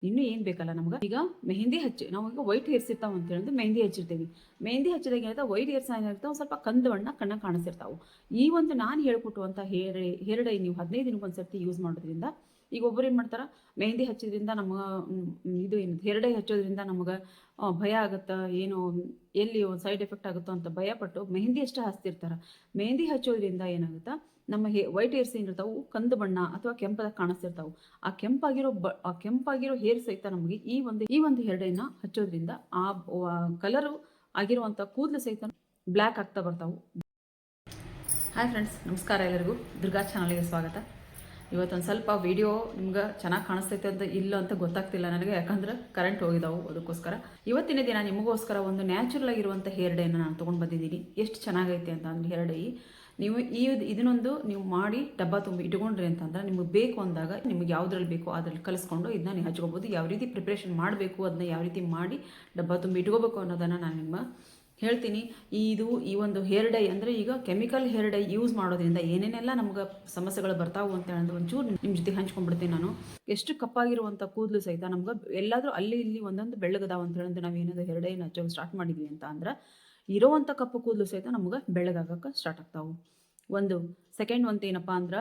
ಇನ್ನೂ ಏನು ಬೇಕಲ್ಲ ನಮ್ಗೆ. ಈಗ ಮೆಹಂದಿ ಹಚ್ಚಿ ನಾವು ಈಗ ವೈಟ್ ಹೇರ್ಸ್ ಇರ್ತಾವೆ ಅಂತ ಹೇಳಿದ್ರೆ ಮೆಹಂದಿ ಹಚ್ಚಿರ್ತೀವಿ. ಮೆಹಂದಿ ಹಚ್ಚಿದಾಗ ಏನಾಯ್ತಾ ವೈಟ್ ಹೇರ್ಸ್ ಏನಿರ್ತಾವೆ ಸ್ವಲ್ಪ ಕಂದು ಬಣ್ಣ ಕಣ್ಣಾಗ ಕಾಣಿಸಿರ್ತಾವೆ. ಈ ಒಂದು ನಾನು ಹೇಳ್ಕೊಟ್ಟುವಂಥ ಹೇರ್ ಡೈ ನೀವು 15 ದಿನಕ್ಕೆ ಒಂದ್ಸರ್ತಿ ಯೂಸ್ ಮಾಡೋದ್ರಿಂದ, ಈಗ ಒಬ್ಬರು ಏನು ಮಾಡ್ತಾರೆ, ಮೆಹಂದಿ ಹಚ್ಚಿದ್ರಿಂದ ನಮ್ಗೆ ಇದು ಏನು ಹೇರ್ ಡೈ ಹಚ್ಚೋದ್ರಿಂದ ನಮ್ಗೆ ಭಯ ಆಗುತ್ತಾ ಏನು, ಎಲ್ಲಿ ಒಂದು ಸೈಡ್ ಎಫೆಕ್ಟ್ ಆಗುತ್ತೋ ಅಂತ ಭಯಪಟ್ಟು ಮೆಹಂದಿ ಅಷ್ಟೇ ಹಚ್ತಿರ್ತಾರೆ. ಮೆಹಂದಿ ಹಚ್ಚೋದ್ರಿಂದ ಏನಾಗುತ್ತಾ, ನಮ್ಮ ವೈಟ್ ಹೇರ್ಸ್ ಏನಿರ್ತಾವೆ ಕಂದು ಬಣ್ಣ ಅಥವಾ ಕೆಂಪದಾಗ ಕಾಣಿಸ್ತಿರ್ತಾವೆ. ಆ ಕೆಂಪಾಗಿರೋ ಹೇರ್ ಸಹಿತ ನಮಗೆ ಈ ಒಂದು ಹೇರ್ ಡೈನ ಹಚ್ಚೋದ್ರಿಂದ ಆ ಕಲರು ಆಗಿರುವಂಥ ಕೂದಲು ಸಹಿತ ಬ್ಲ್ಯಾಕ್ ಆಗ್ತಾ ಬರ್ತಾವೆ. ಹಾಯ್ ಫ್ರೆಂಡ್ಸ್, ನಮಸ್ಕಾರ ಎಲ್ಲರಿಗೂ. ದುರ್ಗಾ ಚಾನಲ್ಗೆ ಸ್ವಾಗತ. ಇವತ್ತೊಂದು ಸ್ವಲ್ಪ ವಿಡಿಯೋ ನಿಮ್ಗೆ ಚೆನ್ನಾಗಿ ಕಾಣಿಸ್ತೈತೆ ಅಂತ ಇಲ್ಲ ಅಂತ ಗೊತ್ತಾಗ್ತಿಲ್ಲ ನನಗೆ, ಯಾಕಂದ್ರೆ ಕರೆಂಟ್ ಹೋಗಿದಾವು. ಅದಕ್ಕೋಸ್ಕರ ಇವತ್ತಿನ ದಿನ ನಿಮಗೋಸ್ಕರ ಒಂದು ನ್ಯಾಚುರಲ್ ಆಗಿರುವಂಥ ಹೇರ್ ಡೈನ ನಾನು ತೊಗೊಂಡು ಬಂದಿದ್ದೀನಿ. ಎಷ್ಟು ಚೆನ್ನಾಗೈತೆ ಅಂತ ಅಂದ್ರೆ ಹೇರ್ ಡೈ ನೀವು ಇದನ್ನೊಂದು ನೀವು ಮಾಡಿ ಡಬ್ಬ ತುಂಬಿ ಇಟ್ಕೊಂಡ್ರಿ ಅಂತಂದ್ರೆ ನಿಮಗೆ ಬೇಕು ಅಂದಾಗ ನಿಮಗೆ ಯಾವುದ್ರಲ್ಲಿ ಬೇಕೋ ಅದ್ರಲ್ಲಿ ಕಲಿಸ್ಕೊಂಡು ಇದನ್ನ ನೀವು ಹಚ್ಕೋಬೋದು. ಯಾವ ರೀತಿ ಪ್ರಿಪ್ರೇಷನ್ ಮಾಡಬೇಕು, ಅದನ್ನ ಯಾವ ರೀತಿ ಮಾಡಿ ಡಬ್ಬ ತುಂಬಿ ಇಟ್ಕೋಬೇಕು ಅನ್ನೋದನ್ನು ನಾನು ನಿಮ್ಮ ಹೇಳ್ತೀನಿ. ಈ ಒಂದು ಹೇರ್ ಡೈ ಅಂದರೆ ಈಗ ಕೆಮಿಕಲ್ ಹೇರ್ ಡೈ ಯೂಸ್ ಮಾಡೋದ್ರಿಂದ ಏನೇನೆಲ್ಲ ನಮ್ಗೆ ಸಮಸ್ಯೆಗಳು ಬರ್ತಾವು ಅಂತ ಹೇಳಿದ್ರೆ ಒಂಚೂರು ನಿಮ್ಮ ಜೊತೆ ಹಂಚ್ಕೊಂಡ್ಬಿಡ್ತೀನಿ ನಾನು. ಎಷ್ಟು ಕಪ್ಪಾಗಿರುವಂಥ ಕೂದಲು ಸಹಿತ ನಮ್ಗೆ ಎಲ್ಲಾದರೂ ಅಲ್ಲಿ ಇಲ್ಲಿ ಒಂದೊಂದು ಬೆಳ್ಳಗದಾವ ಅಂತ ಹೇಳಿದ್ರೆ ನಾವು ಏನಾದರೂ ಹೇರ್ ಡೈನ ಹಚ್ಚೋಕೆ ಸ್ಟಾರ್ಟ್ ಮಾಡಿದ್ವಿ ಅಂತ ಅಂದ್ರೆ ಇರೋವಂಥ ಕಪ್ಪು ಕೂದಲು ಸಹಿತ ನಮ್ಗೆ ಬೆಳ್ಳಗಾಗಕ್ಕೆ ಸ್ಟಾರ್ಟ್ ಆಗ್ತಾವೆ. ಒಂದು ಸೆಕೆಂಡ್ ಒಂದು ಏನಪ್ಪ ಅಂದ್ರೆ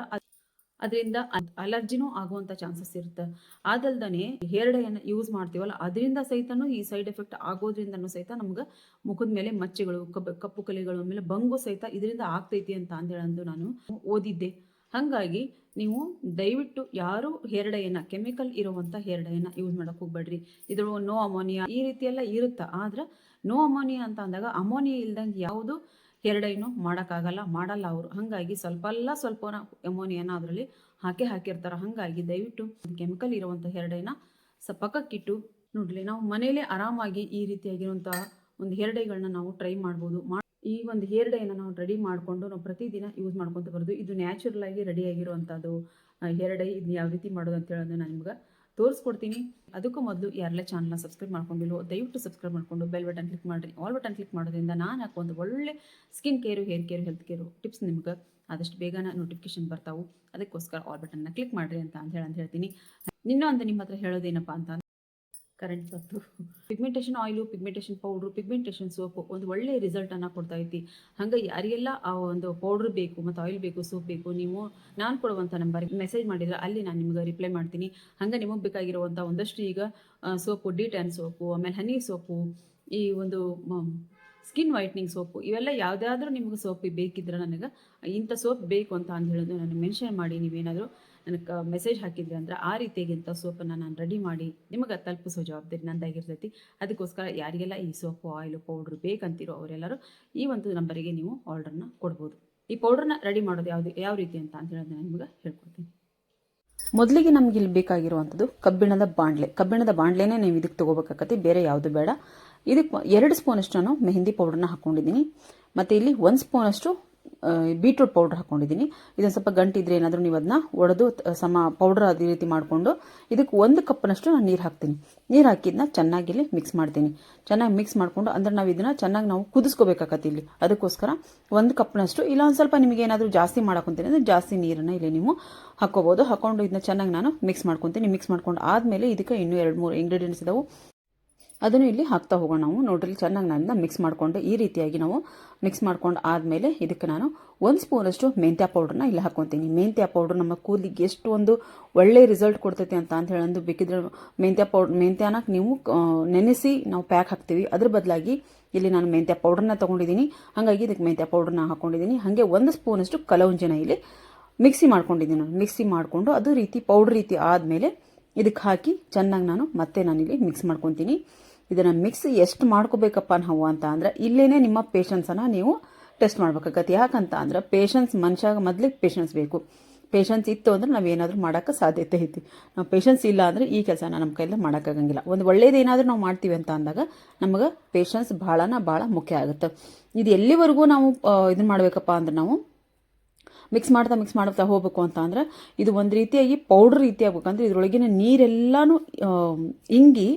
ಅದರಿಂದ ಅಲರ್ಜಿನೂ ಆಗುವಂಥ ಚಾನ್ಸಸ್ ಇರುತ್ತೆ. ಅದಲ್ದೇ ಹೇರ್ ಡೈಯನ್ನು ಯೂಸ್ ಮಾಡ್ತೀವಲ್ಲ ಅದರಿಂದ ಸಹಿತನೂ ಈ ಸೈಡ್ ಎಫೆಕ್ಟ್ ಆಗೋದ್ರಿಂದನೂ ಸಹಿತ ನಮ್ಗೆ ಮುಖದ ಮೇಲೆ ಮಚ್ಚೆಗಳು, ಕಪ್ಪು ಕಲೆಗಳು, ಆಮೇಲೆ ಬಂಗು ಸಹಿತ ಇದರಿಂದ ಆಗ್ತೈತಿ ಅಂತ ಅಂದೇಳಂದು ನಾನು ಓದಿದ್ದೆ. ಹಾಗಾಗಿ ನೀವು ದಯವಿಟ್ಟು ಯಾರು ಹೇರ್ ಡೈಯನ್ನು ಕೆಮಿಕಲ್ ಇರುವಂಥ ಹೇರ್ ಡೈಯನ್ನು ಯೂಸ್ ಮಾಡೋಕೆ ಹೋಗ್ಬೇಡ್ರಿ. ಇದ್ರ ನೋ ಅಮೋನಿಯಾ ಈ ರೀತಿಯೆಲ್ಲ ಇರುತ್ತೆ. ಆದ್ರೆ ನೋ ಅಮೋನಿಯಾ ಅಂತ ಅಂದಾಗ ಅಮೋನಿಯಾ ಇಲ್ದಂಗೆ ಯಾವುದು ಹೇರ್ ಡೈನು ಮಾಡಲ್ಲ ಅವರು. ಹಾಗಾಗಿ ಸ್ವಲ್ಪ ಅಮೋನಿಯಾನ ಅದರಲ್ಲಿ ಹಾಕಿರ್ತಾರೆ. ಹಾಗಾಗಿ ದಯವಿಟ್ಟು ಕೆಮಿಕಲ್ ಇರುವಂಥ ಹೇರ್ ಡೈನ ಪಕ್ಕಕ್ಕಿಟ್ಟು ನೋಡ್ಲಿ, ನಾವು ಮನೇಲೆ ಆರಾಮಾಗಿ ಈ ರೀತಿಯಾಗಿರುವಂಥ ಒಂದು ಹೇರ್ ಡೈಗಳನ್ನ ನಾವು ಟ್ರೈ ಮಾಡ್ಬೋದು. ಈ ಒಂದು ಹೇರ್ ಡೈನ ನಾವು ರೆಡಿ ಮಾಡಿಕೊಂಡು ನಾವು ಪ್ರತಿದಿನ ಯೂಸ್ ಮಾಡ್ಕೊತ ಬರೋದು. ಇದು ನ್ಯಾಚುರಲ್ ಆಗಿ ರೆಡಿ ಆಗಿರುವಂಥದ್ದು ಹೇರ್ ಡೈ. ಇದನ್ನ ಯಾವ ರೀತಿ ಮಾಡೋದು ಅಂತ ಹೇಳೋದು ನಾನು ನಿಮ್ಗೆ ತೋರಿಸ್ಕೊಡ್ತೀನಿ. ಅದಕ್ಕೂ ಮೊದಲು ಯಾರೆಲ್ಲ ಚಾನಲ್ನ ಸಬ್ಸ್ಕ್ರೈಬ್ ಮಾಡ್ಕೊಂಡಿಲ್ಲೋ ದಯವಿಟ್ಟು ಸಬ್ಸ್ಕ್ರೈಬ್ ಮಾಡಿಕೊಂಡು ಬೆಲ್ ಬಟನ್ ಕ್ಲಿಕ್ ಮಾಡಿರಿ. ಆಲ್ ಬಟನ್ ಕ್ಲಿಕ್ ಮಾಡೋದ್ರಿಂದ ನಾನು ಹಾಕೋ ಒಳ್ಳೆ skin care, hair care, health care tips ನಿಮ್ಗೆ ಆದಷ್ಟು ಬೇಗನೆ ನೋಟಿಫಿಕೇಶನ್ ಬರ್ತಾವೆ. ಅದಕ್ಕೋಸ್ಕರ ಆಲ್ ಬಟನ್ನ ಕ್ಲಿಕ್ ಮಾಡಿರಿ ಅಂತ ಹೇಳ್ತೀನಿ. ಇನ್ನೊಂದು ನಿಮ್ಮ ಹತ್ರ ಹೇಳೋದೇನಪ್ಪ ಅಂತ ಕರೆಂಟ್ ಬಂತು. Pigmentation oil, pigmentation powder, pigmentation soap ಒಂದು ಒಳ್ಳೆ ರಿಸಲ್ಟನ್ನು ಕೊಡ್ತೈತಿ. ಹಾಗೆ ಯಾರಿಗೆಲ್ಲ ಆ ಒಂದು ಪೌಡ್ರ್ ಬೇಕು ಮತ್ತು ಆಯಿಲ್ ಬೇಕು, ಸೋಪ್ ಬೇಕು, ನೀವು ನಾನು ಕೊಡುವಂಥ ನಂಬರ್ಗೆ ಮೆಸೇಜ್ ಮಾಡಿದರೆ ಅಲ್ಲಿ ನಾನು ನಿಮ್ಗೆ ರಿಪ್ಲೈ ಮಾಡ್ತೀನಿ. ಹಾಗೆ ನಿಮಗೆ ಬೇಕಾಗಿರುವಂಥ ಒಂದಷ್ಟು ಈಗ ಸೋಪು, ಡಿ10 ಸೋಪು, ಆಮೇಲೆ ಹನಿ ಸೋಪು, ಈ ಒಂದು ಸ್ಕಿನ್ ವೈಟ್ನಿಂಗ್ ಸೋಪು, ಇವೆಲ್ಲ ಯಾವುದಾದ್ರೂ ನಿಮ್ಗೆ ಸೋಪ್ ಬೇಕಿದ್ರೆ ನನಗೆ ಇಂಥ ಸೋಪ್ ಬೇಕು ಅಂತ ಹೇಳೋದು ನನಗೆ ಮೆನ್ಷನ್ ಮಾಡಿ ನೀವೇನಾದರೂ ನನಗೆ ಮೆಸೇಜ್ ಹಾಕಿದ್ರಿ ಅಂದ್ರೆ ಆ ರೀತಿಯಾಗಿಂಥ ಸೋಪನ್ನು ನಾನು ರೆಡಿ ಮಾಡಿ ನಿಮಗೆ ತಲುಪಿಸೋ ಜವಾಬ್ದಾರಿ ನಂದಾಗಿರ್ತೈತಿ. ಅದಕ್ಕೋಸ್ಕರ ಯಾರಿಗೆಲ್ಲ ಈ ಸೋಪು, ಆಯಿಲು, ಪೌಡ್ರು ಬೇಕಂತೀರೋ ಅವರೆಲ್ಲರೂ ಈ ಒಂದು ನಂಬರಿಗೆ ನೀವು ಆರ್ಡರ್ನ ಕೊಡ್ಬೋದು. ಈ ಪೌಡ್ರನ್ನ ರೆಡಿ ಮಾಡೋದು ಯಾವ ರೀತಿ ಅಂತ ಹೇಳೋದು ನಾನು ನಿಮ್ಗೆ ಹೇಳ್ಕೊಡ್ತೀನಿ. ಮೊದಲಿಗೆ ನಮ್ಗೆ ಇಲ್ಲಿ ಬೇಕಾಗಿರುವಂಥದ್ದು ಕಬ್ಬಿಣದ ಬಾಂಡ್ಲೆನೇ ನೀವು ಇದಕ್ಕೆ ತೊಗೋಬೇಕಾಗತ್ತೆ, ಬೇರೆ ಯಾವುದು ಬೇಡ. ಇದಕ್ಕೆ 2 ಸ್ಪೂನಷ್ಟು ನಾನು ಮೆಹಂದಿ ಪೌಡ್ರನ್ನ ಹಾಕ್ಕೊಂಡಿದ್ದೀನಿ. ಮತ್ತು ಇಲ್ಲಿ 1 ಸ್ಪೂನಷ್ಟು ಬೀಟ್ರೂಟ್ ಪೌಡ್ರ್ ಹಾಕ್ಕೊಂಡಿದ್ದೀನಿ. ಇದನ್ನು ಸ್ವಲ್ಪ ಗಂಟಿದ್ರೆ ಏನಾದರೂ ನೀವು ಅದನ್ನ ಒಡೆದು ಪೌಡ್ರ್ ಅದೇ ರೀತಿ ಮಾಡಿಕೊಂಡು ಇದಕ್ಕೆ 1 ಕಪ್ನಷ್ಟು ನಾನು ನೀರು ಹಾಕ್ತೀನಿ. ನೀರು ಹಾಕಿದ್ನ ಚೆನ್ನಾಗಿ ಇಲ್ಲಿ ಮಿಕ್ಸ್ ಮಾಡ್ತೀನಿ. ಚೆನ್ನಾಗಿ ಮಿಕ್ಸ್ ಮಾಡಿಕೊಂಡು ಅಂದರೆ ನಾವು ಇದನ್ನು ಚೆನ್ನಾಗಿ ನಾವು ಕುದಿಸ್ಕೋಬೇಕಾಗತ್ತೆ ಇಲ್ಲಿ. ಅದಕ್ಕೋಸ್ಕರ 1 ಕಪ್ನಷ್ಟು, ಇಲ್ಲ ಒಂದು ಸ್ವಲ್ಪ ನಿಮಗೆ ಏನಾದರೂ ಜಾಸ್ತಿ ಮಾಡಕೊಂತೀನಿ ಅಂದರೆ ಜಾಸ್ತಿ ನೀರನ್ನು ಇಲ್ಲಿ ನೀವು ಹಾಕ್ಕೋಬೋದು. ಹಾಕ್ಕೊಂಡು ಇದನ್ನ ಚೆನ್ನಾಗಿ ನಾನು ಮಿಕ್ಸ್ ಮಾಡ್ಕೊತೀನಿ. ಮಿಕ್ಸ್ ಮಾಡ್ಕೊಂಡು ಆದಮೇಲೆ ಇದಕ್ಕೆ ಇನ್ನೂ 2-3 ಇಂಗ್ರೀಡಿಯೆಂಟ್ಸ್ ಇದಾವೆ, ಅದನ್ನು ಇಲ್ಲಿ ಹಾಕ್ತಾ ಹೋಗೋಣ ನಾವು. ನೋಡ್ರಿ ಚೆನ್ನಾಗಿ ನಾನು ಮಿಕ್ಸ್ ಮಾಡಿಕೊಂಡು ಈ ರೀತಿಯಾಗಿ ನಾವು ಮಿಕ್ಸ್ ಮಾಡ್ಕೊಂಡು ಆದಮೇಲೆ ಇದಕ್ಕೆ ನಾನು 1 ಸ್ಪೂನಷ್ಟು ಮೆಂತ್ಯ ಪೌಡ್ರನ್ನ ಇಲ್ಲಿ ಹಾಕ್ಕೊತೀನಿ. ಮೆಂತ್ಯ ಪೌಡ್ರ್ ನಮ್ಮ ಕೂದಲಿಗೆ ಎಷ್ಟು ಒಂದು ಒಳ್ಳೆ ರಿಸಲ್ಟ್ ಕೊಡ್ತೈತಿ ಅಂತ ಹೇಳೋದು. ಬೇಕಿದ್ರೆ ಮೆಂತ್ಯನ ನೀವು ನೆನೆಸಿ ನಾವು ಪ್ಯಾಕ್ ಹಾಕ್ತೀವಿ, ಅದ್ರ ಬದಲಾಗಿ ಇಲ್ಲಿ ನಾನು ಮೆಂತ್ಯ ಪೌಡ್ರನ್ನ ತೊಗೊಂಡಿದ್ದೀನಿ. ಹಾಗಾಗಿ ಇದಕ್ಕೆ ಮೆಂತ್ಯ ಪೌಡ್ರನ್ನ ಹಾಕ್ಕೊಂಡಿದ್ದೀನಿ. ಹಾಗೆ 1 ಸ್ಪೂನಷ್ಟು ಕಲೌಂಜಿನ ಇಲ್ಲಿ ಮಿಕ್ಸಿ ಮಾಡ್ಕೊಂಡಿದ್ದೀನಿ. ಮಿಕ್ಸಿ ಮಾಡಿಕೊಂಡು ಅದು ರೀತಿ ಪೌಡ್ರ್ ರೀತಿ ಆದಮೇಲೆ ಇದಕ್ಕೆ ಹಾಕಿ ಚೆನ್ನಾಗಿ ನಾನಿಲ್ಲಿ ಮಿಕ್ಸ್ ಮಾಡ್ಕೊತೀನಿ. ಇದನ್ನು ಮಿಕ್ಸ್ ಎಷ್ಟು ಮಾಡ್ಕೋಬೇಕಪ್ಪ ನಾವು ಅಂತ ಅಂದ್ರೆ ಇಲ್ಲೇನೆ ನಿಮ್ಮ ಪೇಷನ್ಸನ್ನು ನೀವು ಟೆಸ್ಟ್ ಮಾಡ್ಬೇಕಾಗತ್ತೆ. ಯಾಕಂತ ಅಂದ್ರೆ ಮನುಷ್ಯಾಗ ಮೊದಲಿಗೆ ಪೇಷನ್ಸ್ ಬೇಕು. ಪೇಷನ್ಸ್ ಇತ್ತು ಅಂದ್ರೆ ನಾವೇನಾದರೂ ಮಾಡೋಕ್ಕೆ ಸಾಧ್ಯತೆ ಐತಿ. ನಾವು ಪೇಷನ್ಸ್ ಇಲ್ಲ ಅಂದರೆ ಈ ಕೆಲಸನ ನಮ್ಮ ಕೈಯಲ್ಲಿ ಮಾಡೋಕ್ಕಾಗಂಗಿಲ್ಲ. ಒಂದು ಒಳ್ಳೇದೇನಾದರೂ ನಾವು ಮಾಡ್ತೀವಿ ಅಂತ ಅಂದಾಗ ನಮಗೆ ಪೇಷನ್ಸ್ ಭಾಳ ಮುಖ್ಯ ಆಗುತ್ತೆ. ಇದು ಎಲ್ಲಿವರೆಗೂ ನಾವು ಇದನ್ನು ಮಾಡಬೇಕಪ್ಪ ಅಂದ್ರೆ ನಾವು ಮಿಕ್ಸ್ ಮಾಡ್ತಾ ಹೋಗ್ಬೇಕು ಅಂತ ಅಂದ್ರೆ ಇದು ಒಂದು ರೀತಿಯಾಗಿ ಪೌಡ್ರ್ ರೀತಿ ಆಗ್ಬೇಕಂದ್ರೆ ಇದರೊಳಗಿನ ನೀರೆಲ್ಲಾನು ಇಂಗಿ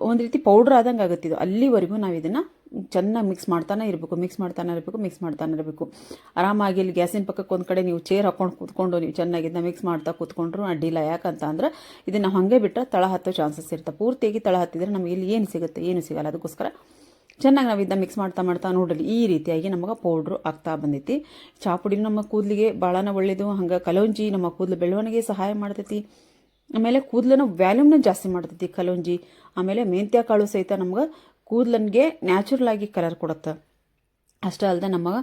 ಒಂದು ರೀತಿ ಪೌಡ್ರ್ ಆದಂಗೆ ಆಗುತ್ತೆ. ಇದು ಅಲ್ಲಿವರೆಗೂ ನಾವು ಇದನ್ನು ಚೆನ್ನಾಗಿ ಮಿಕ್ಸ್ ಮಾಡ್ತಾನೆ ಇರಬೇಕು. ಆರಾಮಾಗಿ ಇಲ್ಲಿ ಗ್ಯಾಸಿನ ಪಕ್ಕಕ್ಕೆ ಒಂದು ಕಡೆ ನೀವು ಚೇರ್ ಹಾಕ್ಕೊಂಡು ಕೂತ್ಕೊಂಡು ನೀವು ಚೆನ್ನಾಗಿ ಇದನ್ನ ಮಿಕ್ಸ್ ಮಾಡ್ತಾ ಕೂತ್ಕೊಂಡ್ರು ಅಡ್ಡಿಲ್ಲ. ಯಾಕಂತ ಅಂದ್ರೆ ಇದನ್ನು ಹಾಗೆ ಬಿಟ್ಟರೆ ತಳ ಹತ್ತೋ ಚಾನ್ಸಸ್ ಇರುತ್ತೆ. ಪೂರ್ತಿಯಾಗಿ ತಳ ಹತ್ತಿದ್ರೆ ನಮಗೆ ಇಲ್ಲಿ ಏನು ಸಿಗುತ್ತೆ, ಏನು ಸಿಗಲ್ಲ. ಅದಕ್ಕೋಸ್ಕರ ಚೆನ್ನಾಗಿ ನಾವು ಇದನ್ನ ಮಿಕ್ಸ್ ಮಾಡ್ತಾ ನೋಡಲಿ ಈ ರೀತಿಯಾಗಿ ನಮಗೆ ಪೌಡ್ರು ಆಗ್ತಾ ಬಂದೈತಿ. ಚಾಪುಡಿ ನಮ್ಮ ಕೂದಲಿಗೆ ಭಾಳನ ಒಳ್ಳೆಯದು. ಹಂಗೆ ಕಲೋಂಜಿ ನಮ್ಮ ಕೂದಲು ಬೆಳವಣಿಗೆ ಸಹಾಯ ಮಾಡ್ತೈತಿ. ಆಮೇಲೆ ಕೂದಲನ್ನು ವ್ಯಾಲ್ಯೂಮ್ನ ಜಾಸ್ತಿ ಮಾಡ್ತೈತಿ ಕಲೋಂಜಿ. ಆಮೇಲೆ ಮೆಂತ್ಯ ಕಾಳು ಸಹಿತ ನಮ್ಗೆ ಕೂದಲನ್ಗೆ ನ್ಯಾಚುರಲ್ ಆಗಿ ಕಲರ್ ಕೊಡುತ್ತೆ. ಅಷ್ಟೇ ಅಲ್ಲದೆ ನಮಗೆ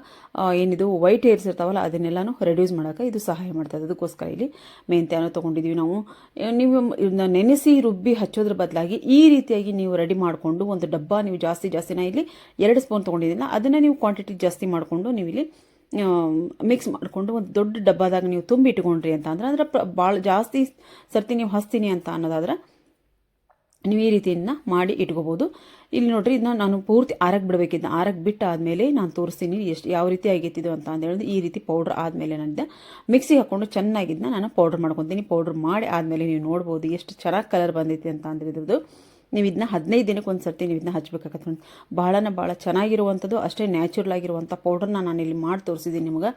ಏನಿದು ವೈಟ್ ಹೇರ್ಸ್ ಇರ್ತಾವಲ್ಲ ಅದನ್ನೆಲ್ಲನೂ ರೆಡ್ಯೂಸ್ ಮಾಡೋಕೆ ಇದು ಸಹಾಯ ಮಾಡ್ತದೆ. ಅದಕ್ಕೋಸ್ಕರ ಇಲ್ಲಿ ಮೆಂತ್ಯನೂ ತೊಗೊಂಡಿದ್ದೀವಿ ನಾವು. ನೀವು ಇದನ್ನ ನೆನೆಸಿ ರುಬ್ಬಿ ಹಚ್ಚೋದ್ರ ಬದಲಾಗಿ ಈ ರೀತಿಯಾಗಿ ನೀವು ರೆಡಿ ಮಾಡಿಕೊಂಡು ಒಂದು ಡಬ್ಬ ನೀವು ಜಾಸ್ತಿನ ಇಲ್ಲಿ 2 ಸ್ಪೂನ್ ತೊಗೊಂಡಿದ್ದೀನ ಅದನ್ನು ನೀವು ಕ್ವಾಂಟಿಟಿ ಜಾಸ್ತಿ ಮಾಡಿಕೊಂಡು ನೀವು ಇಲ್ಲಿ ಮಿಕ್ಸ್ ಮಾಡಿಕೊಂಡು ಒಂದು ದೊಡ್ಡ ಡಬ್ಬದಾಗ ನೀವು ತುಂಬಿ ಇಟ್ಕೊಂಡ್ರಿ ಅಂತ ಅಂದ್ರೆ ಭಾಳ ಜಾಸ್ತಿ ಸರ್ತಿ ನೀವು ಹಚ್ತೀನಿ ಅಂತ ಅನ್ನೋದಾದ್ರೆ ನೀವು ಈ ರೀತಿಯನ್ನು ಮಾಡಿ ಇಟ್ಕೋಬೋದು. ಇಲ್ಲಿ ನೋಡ್ರಿ ಇದನ್ನ ನಾನು ಪೂರ್ತಿ ಆರಕ್ಕೆ ಬಿಡಬೇಕಿದ್ದ. ಆರಕ್ಕೆ ಬಿಟ್ಟು ಆದಮೇಲೆ ನಾನು ತೋರಿಸ್ತೀನಿ ಯಾವ ರೀತಿ ಆಗೈತಿದ್ದು ಅಂತ ಹೇಳಿದ್ರೆ ಈ ರೀತಿ ಪೌಡ್ರ್ ಆದಮೇಲೆ ನಾನು ಮಿಕ್ಸಿಗೆ ಹಾಕ್ಕೊಂಡು ಚೆನ್ನಾಗಿದ್ದನ್ನ ನಾನು ಪೌಡ್ರ್ ಮಾಡ್ಕೊತೀನಿ. ಪೌಡ್ರ್ ಮಾಡಿ ಆದಮೇಲೆ ನೀವು ನೋಡ್ಬೋದು ಎಷ್ಟು ಚೆನ್ನಾಗಿ ಕಲರ್ ಬಂದೈತಿ ಅಂತ ಅಂದ್ರೆ ಇದ್ರದ್ದು. ನೀವು ಇದನ್ನ 15 ದಿನಕ್ಕೆ ಒಂದು ಸರ್ತಿ ನೀವು ಇದನ್ನ ಹಚ್ಬೇಕಾಗತ್ತೆ ಫ್ರೆಂಡ್ಸ್. ಭಾಳ ಚೆನ್ನಾಗಿರುವಂಥದ್ದು, ಅಷ್ಟೇ ನ್ಯಾಚುರಲ್ ಆಗಿರುವಂಥ ಪೌಡ್ರನ್ನ ನಾನು ಇಲ್ಲಿ ಮಾಡಿ ತೋರಿಸಿದ್ದೀನಿ ನಿಮ್ಗೆ.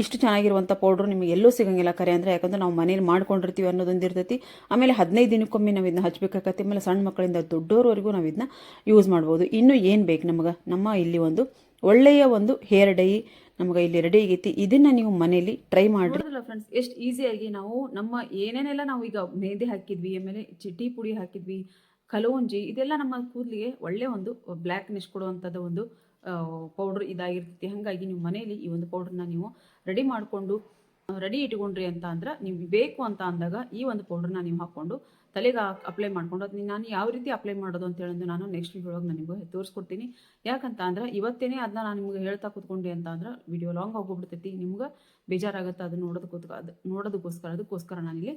ಇಷ್ಟು ಚೆನ್ನಾಗಿರುವಂಥ ಪೌಡ್ರು ನಿಮಗೆ ಎಲ್ಲೂ ಸಿಗೋಂಗಿಲ್ಲ ಕರೆ ಅಂದರೆ. ಯಾಕಂದ್ರೆ ನಾವು ಮನೇಲಿ ಮಾಡ್ಕೊಂಡಿರ್ತೀವಿ ಅನ್ನೋದೊಂದು ಇರ್ತೈತಿ. ಆಮೇಲೆ 15 ದಿನಕ್ಕೊಮ್ಮೆ ನಾವು ಇದನ್ನ ಹಚ್ಬೇಕಾಗತ್ತೆ. ಆಮೇಲೆ ಸಣ್ಣ ಮಕ್ಕಳಿಂದ ದೊಡ್ಡೋರವರೆಗೂ ನಾವು ಇದನ್ನ ಯೂಸ್ ಮಾಡ್ಬೋದು. ಇನ್ನೂ ಏನು ಬೇಕು ನಮಗೆ, ನಮ್ಮ ಇಲ್ಲಿ ಒಂದು ಒಳ್ಳೆಯ ಒಂದು ಹೇರ್ ಡೈ ನಮಗೆ ಇಲ್ಲಿ ರೆಡಿ ಆಗೈತಿ. ಇದನ್ನು ನೀವು ಮನೇಲಿ ಟ್ರೈ ಮಾಡಿರಿ ಫ್ರೆಂಡ್ಸ್. ಎಷ್ಟು ಈಸಿಯಾಗಿ ನಾವು ನಮ್ಮ ಏನೇನೆಲ್ಲ ನಾವು ಈಗ ಮೆಹಂದಿ ಹಾಕಿದ್ವಿ, ಆಮೇಲೆ ಟೀ ಪುಡಿ ಹಾಕಿದ್ವಿ, ಕಲೋಂಜಿ, ಇದೆಲ್ಲ ನಮ್ಮ ಕೂದಲಿಗೆ ಒಳ್ಳೆಯ ಒಂದು ಬ್ಲ್ಯಾಕ್ನೆಸ್ ಕೊಡುವಂಥದ್ದು ಒಂದು ಪೌಡ್ರ್ ಇದಾಗಿರ್ತೈತಿ. ಹಾಗಾಗಿ ನೀವು ಮನೆಯಲ್ಲಿ ಈ ಒಂದು ಪೌಡ್ರನ್ನ ನೀವು ರೆಡಿ ಮಾಡಿಕೊಂಡು ರೆಡಿ ಇಟ್ಕೊಂಡ್ರಿ ಅಂತ ಅಂದ್ರೆ ನೀವು ಬೇಕು ಅಂತ ಅಂದಾಗ ಈ ಒಂದು ಪೌಡ್ರನ್ನ ನೀವು ಹಾಕ್ಕೊಂಡು ತಲೆಗೆ ಅಪ್ಲೈ ಮಾಡ್ಕೊಂಡು ಅದು ನಾನು ಯಾವ ರೀತಿ ಅಪ್ಲೈ ಮಾಡೋದು ಅಂತ ಹೇಳಿದ್ರೆ ನಾನು ನೆಕ್ಸ್ಟ್ ವಿಡಿಯೋ ಒಳಗೆ ನಾನು ನಿಮಗೆ ತೋರಿಸ್ಕೊಡ್ತೀನಿ. ಯಾಕಂತ ಅಂದ್ರೆ ಇವತ್ತೇನೆ ಅದನ್ನ ನಾನು ನಿಮ್ಗೆ ಹೇಳ್ತಾ ಕೂತ್ಕೊಂಡೆ ಅಂತ ಅಂದ್ರೆ ವಿಡಿಯೋ ಲಾಂಗ್ ಆಗೋಗ್ಬಿಡ್ತೈತಿ, ನಿಮ್ಗೆ ಬೇಜಾರಾಗುತ್ತೆ ಅದು ನೋಡೋದಕ್ಕೋಸ್ಕರ ನಾನಿಲ್ಲಿ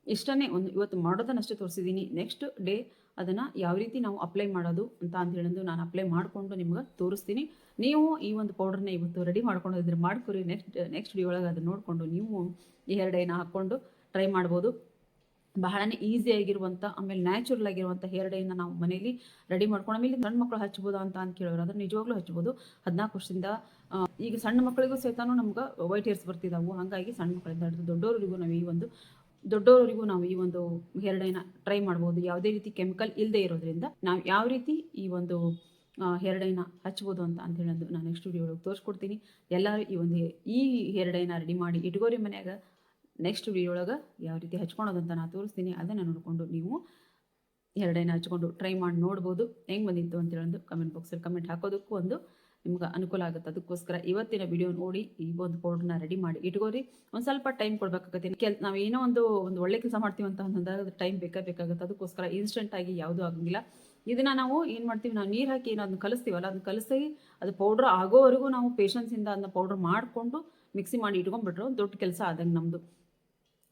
ಇಷ್ಟನ್ನೇ ಇವತ್ತು ಮಾಡೋದನ್ನಷ್ಟೇ ತೋರಿಸಿದ್ದೀನಿ. ನೆಕ್ಸ್ಟ್ ಡೇ ಅದನ್ನು ಯಾವ ರೀತಿ ನಾವು ಅಪ್ಲೈ ಮಾಡೋದು ಅಂತ ಹೇಳಿದ್ದು ನಾನು ಅಪ್ಲೈ ಮಾಡಿಕೊಂಡು ನಿಮ್ಗೆ ತೋರಿಸ್ತೀನಿ. ನೀವು ಈ ಒಂದು ಪೌಡ್ರನ್ನ ಇವತ್ತು ರೆಡಿ ಮಾಡ್ಕೊಂಡಿದ್ರೆ ಮಾಡ್ಕೊರಿ. ನೆಕ್ಸ್ಟ್ ವಿಡಿಯೋ ಒಳಗೆ ಅದನ್ನು ನೋಡಿಕೊಂಡು ನೀವು ಈ ಹೇರ್ ಡೈನ ಹಾಕ್ಕೊಂಡು ಟ್ರೈ ಮಾಡ್ಬೋದು. ಬಹಳನೇ ಈಸಿಯಾಗಿರುವಂಥ ಆಮೇಲೆ ನ್ಯಾಚುರಲ್ ಆಗಿರುವಂಥ ಹೇರ್ ಡೈನ ನಾವು ಮನೇಲಿ ರೆಡಿ ಮಾಡ್ಕೊಂಡು ಆಮೇಲೆ ಸಣ್ಣ ಮಕ್ಕಳು ಹಚ್ಬೋದು ಅಂತ ಕೇಳೋರು ಅದನ್ನು ನಿಜವಾಗ್ಲೂ ಹಚ್ಬೋದು. 14 ವರ್ಷದಿಂದ ಈಗ ಸಣ್ಣ ಮಕ್ಕಳಿಗೂ ಸಹಿತಾನು ನಮ್ಗೆ ವೈಟ್ ಹೇರ್ಸ್ ಬರ್ತಿದ್ದಾವೆ. ಹಾಗಾಗಿ ಸಣ್ಣ ಮಕ್ಕಳಿಂದ ಹಿಡಿದು ದೊಡ್ಡವರಿಗೂ ನಾವು ಈ ಒಂದು ಹೇರ್ ಡೈನ ಟ್ರೈ ಮಾಡ್ಬೋದು. ಯಾವುದೇ ರೀತಿ ಕೆಮಿಕಲ್ ಇಲ್ಲದೆ ಇರೋದ್ರಿಂದ ನಾವು ಯಾವ ರೀತಿ ಈ ಒಂದು ಹೇರ್ ಡೈನ ಹಚ್ಬೋದು ಅಂತ ಹೇಳೋದು ನಾನು ನೆಕ್ಸ್ಟ್ ವಿಡಿಯೋ ಒಳಗೆ ತೋರಿಸ್ಕೊಡ್ತೀನಿ. ಎಲ್ಲರೂ ಈ ಹೇರ್ ಡೈನ ರೆಡಿ ಮಾಡಿ ಇಟ್ಕೋರಿ ಮನ್ಯಾಗ. ನೆಕ್ಸ್ಟ್ ವಿಡಿಯೋ ಒಳಗೆ ಯಾವ ರೀತಿ ಹಚ್ಕೊಳೋದಂತ ನಾನು ತೋರಿಸ್ತೀನಿ. ಅದನ್ನು ನೋಡಿಕೊಂಡು ನೀವು ಹೇರ್ ಡೈನ ಹಚ್ಕೊಂಡು ಟ್ರೈ ಮಾಡಿ ನೋಡ್ಬೋದು ಹೆಂಗೆ ಬಂದಿತ್ತು ಅಂತ ಹೇಳೋದು ಕಮೆಂಟ್ ಬಾಕ್ಸಲ್ಲಿ ಕಮೆಂಟ್ ಹಾಕೋದಕ್ಕೂ ಒಂದು ನಿಮ್ಗೆ ಅನುಕೂಲ ಆಗುತ್ತೆ. ಅದಕ್ಕೋಸ್ಕರ ಇವತ್ತಿನ ವಿಡಿಯೋ ನೋಡಿ ಈ ಒಂದು ಪೌಡ್ರನ್ನ ರೆಡಿ ಮಾಡಿ ಇಟ್ಕೋರಿ. ಒಂದು ಸ್ವಲ್ಪ ಟೈಮ್ ಕೊಡಬೇಕಾಗತ್ತೆ. ನಾವು ಏನೋ ಒಂದು ಒಳ್ಳೆ ಕೆಲಸ ಮಾಡ್ತೀವಿ ಅಂತ ಅಂತಂದಾಗ ಟೈಮ್ ಬೇಕಾಗುತ್ತೆ. ಅದಕ್ಕೋಸ್ಕರ ಇನ್ಸ್ಟೆಂಟಾಗಿ ಯಾವುದೂ ಆಗಂಗಿಲ್ಲ. ಇದನ್ನು ನಾವು ಏನು ಮಾಡ್ತೀವಿ, ನಾವು ನೀರು ಹಾಕಿ ಅದನ್ನ ಕಲಿಸ್ತೀವಲ್ಲ, ಅದನ್ನ ಕಲಿಸಿ ಅದು ಪೌಡ್ರ್ ಆಗೋವರೆಗೂ ನಾವು ಪೇಷನ್ಸಿಂದ ಅದನ್ನ ಪೌಡ್ರ್ ಮಾಡಿಕೊಂಡು ಮಿಕ್ಸಿ ಮಾಡಿ ಇಟ್ಕೊಂಡ್ಬಿಟ್ರೆ ದೊಡ್ಡ ಕೆಲಸ ಆದಂಗೆ ನಮ್ಮದು.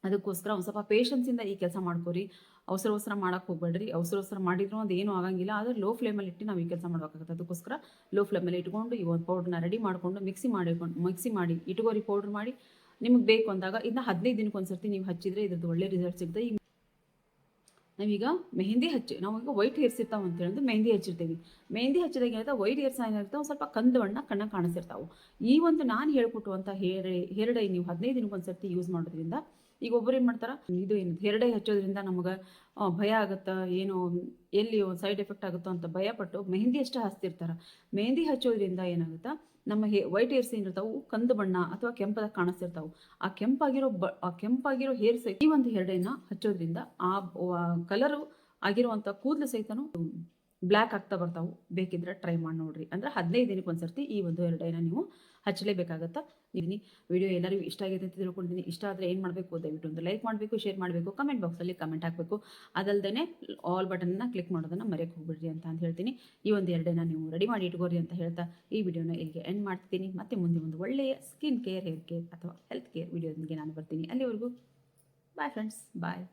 ಅದಕ್ಕೋಸ್ಕರ ಒಂದು ಸ್ವಲ್ಪ ಪೇಷನ್ಸಿಂದ ಈ ಕೆಲಸ ಮಾಡ್ಕೋರಿ. ಅವಸರ ಮಾಡೋಕ್ಕೆ ಹೋಗ್ಬೇಡ್ರಿ. ಅವಸರ ಮಾಡಿದ್ರು ಅದು ಏನೂ ಆಗಂಗಿಲ್ಲ. ಆದರೆ ಲೋ ಫ್ಲೇಮಲ್ಲಿ ಇಟ್ಟು ನಾವು ಈ ಕೆಲಸ ಮಾಡಬೇಕಾಗುತ್ತೆ. ಅದಕ್ಕೋಸ್ಕರ ಲೋ ಫ್ಲೇಮಲ್ಲಿ ಇಟ್ಕೊಂಡು ಈ ಒಂದು ಪೌಡ್ರನ್ನ ರೆಡಿ ಮಾಡಿಕೊಂಡು ಮಿಕ್ಸಿ ಮಾಡಿ ಇಟ್ಕೋರಿ. ಪೌಡ್ರ್ ಮಾಡಿ ನಿಮಗೆ ಬೇಕು ಅಂದಾಗ ಇದನ್ನ 15 ದಿನಕ್ಕೆ ಒಂದು ಸರ್ತಿ ನೀವು ಹಚ್ಚಿದರೆ ಇದ್ರದ್ದು ಒಳ್ಳೆ ರಿಸಲ್ಟ್ ಸಿಗುತ್ತೆ. ನಾವೀಗ ನಾವೀಗ ವೈಟ್ ಹೇರ್ಸ್ ಇರ್ತಾವೆ ಅಂತ ಹೇಳಿದ್ರೆ ಮೆಹಂದಿ ಹಚ್ಚಿರ್ತೀವಿ. ಮೆಹಂದಿ ಹಚ್ಚಿದಾಗ ಏನಾಗುತ್ತೆ, ವೈಟ್ ಹೇರ್ಸ್ ಏನಿರ್ತಾವೆ ಸ್ವಲ್ಪ ಕಂದು ಬಣ್ಣ ಕಣ್ಣಾಗಿ ಕಾಣಿಸಿರ್ತಾವೆ. ಈ ಒಂದು ನಾನು ಹೇಳ್ಕೊಟ್ಟುವಂಥ ಹೇರ್ ಡೈ ನೀವು 15 ದಿನಕ್ಕೆ ಒಂದು ಸರ್ತಿ ಯೂಸ್ ಮಾಡೋದ್ರಿಂದ, ಈಗ ಒಬ್ಬರು ಏನು ಮಾಡ್ತಾರೆ, ಇದು ಏನು ಹೇರ್ ಡೈ ಹಚ್ಚೋದ್ರಿಂದ ನಮಗೆ ಭಯ ಆಗುತ್ತಾ, ಏನು ಎಲ್ಲಿ ಸೈಡ್ ಎಫೆಕ್ಟ್ ಆಗುತ್ತೋ ಅಂತ ಭಯಪಟ್ಟು ಮೆಹಂದಿ ಅಷ್ಟೇ ಹಚ್ತಿರ್ತಾರೆ. ಮೆಹಂದಿ ಹಚ್ಚೋದ್ರಿಂದ ಏನಾಗುತ್ತಾ, ನಮ್ಮ ವೈಟ್ ಹೇರ್ಸ್ ಏನಿರ್ತಾವೆ ಕಂದು ಬಣ್ಣ ಅಥವಾ ಕೆಂಪದಾಗ ಕಾಣಿಸ್ತಿರ್ತಾವೆ. ಆ ಕೆಂಪಾಗಿರೋ ಹೇರ್ ಸಹಿತ ಈ ಒಂದು ಹೇರ್ ಡೈನ ಹಚ್ಚೋದ್ರಿಂದ ಆ ಕಲರು ಆಗಿರುವಂಥ ಕೂದಲು ಸಹಿತನು ಬ್ಲ್ಯಾಕ್ ಆಗ್ತಾ ಬರ್ತಾವೆ. ಬೇಕಿದ್ರೆ ಟ್ರೈ ಮಾಡಿ ನೋಡ್ರಿ. ಅಂದ್ರೆ 15 ದಿನಕ್ಕೆ ಒಂದು ಸರ್ತಿ ಈ ಒಂದು ಹೇರ್ ಡೈನ ನೀವು ಹಚ್ಚಲೇಬೇಕಾಗತ್ತಾ. ವಿಡಿಯೋ ಎಲ್ಲರಿಗೂ ಇಷ್ಟ ಆಗಿದೆ ಅಂತ ತಿಳ್ಕೊಂಡಿದ್ದೀನಿ. ಇಷ್ಟ ಆದರೆ ಏನು ಮಾಡಬೇಕು, ದಯವಿಟ್ಟು ಒಂದು ಲೈಕ್ ಮಾಡಬೇಕು, ಶೇರ್ ಮಾಡಬೇಕು, ಕಮೆಂಟ್ ಬಾಕ್ಸಲ್ಲಿ ಕಮೆಂಟ್ ಹಾಕಬೇಕು. ಅದಲ್ಲದೆ ಆಲ್ ಬಟನ್ನ ಕ್ಲಿಕ್ ಮಾಡೋದನ್ನು ಮರೆಯೋಕ್ಕೆ ಹೋಗ್ಬಿಡ್ರಿ ಅಂತ ಹೇಳ್ತೀನಿ. ಈ ಒಂದು ಹೇರ್ ಡೈನ ನೀವು ರೆಡಿ ಮಾಡಿ ಇಟ್ಕೋರಿ ಅಂತ ಹೇಳ್ತಾ ಈ ವಿಡಿಯೋನ ಇಲ್ಲಿಗೆ ಎಂಡ್ ಮಾಡ್ತೀನಿ. ಮತ್ತೆ ಮುಂದೆ ಒಂದು ಒಳ್ಳೆಯ ಸ್ಕಿನ್ ಕೇರ್, ಹೇರ್ ಕೇರ್ ಅಥವಾ ಹೆಲ್ತ್ ಕೇರ್ ವಿಡಿಯೋದೊಂದಿಗೆ ನಾನು ಬರ್ತೀನಿ. ಅಲ್ಲಿವರೆಗೂ ಬಾಯ್ ಫ್ರೆಂಡ್ಸ್, ಬಾಯ್.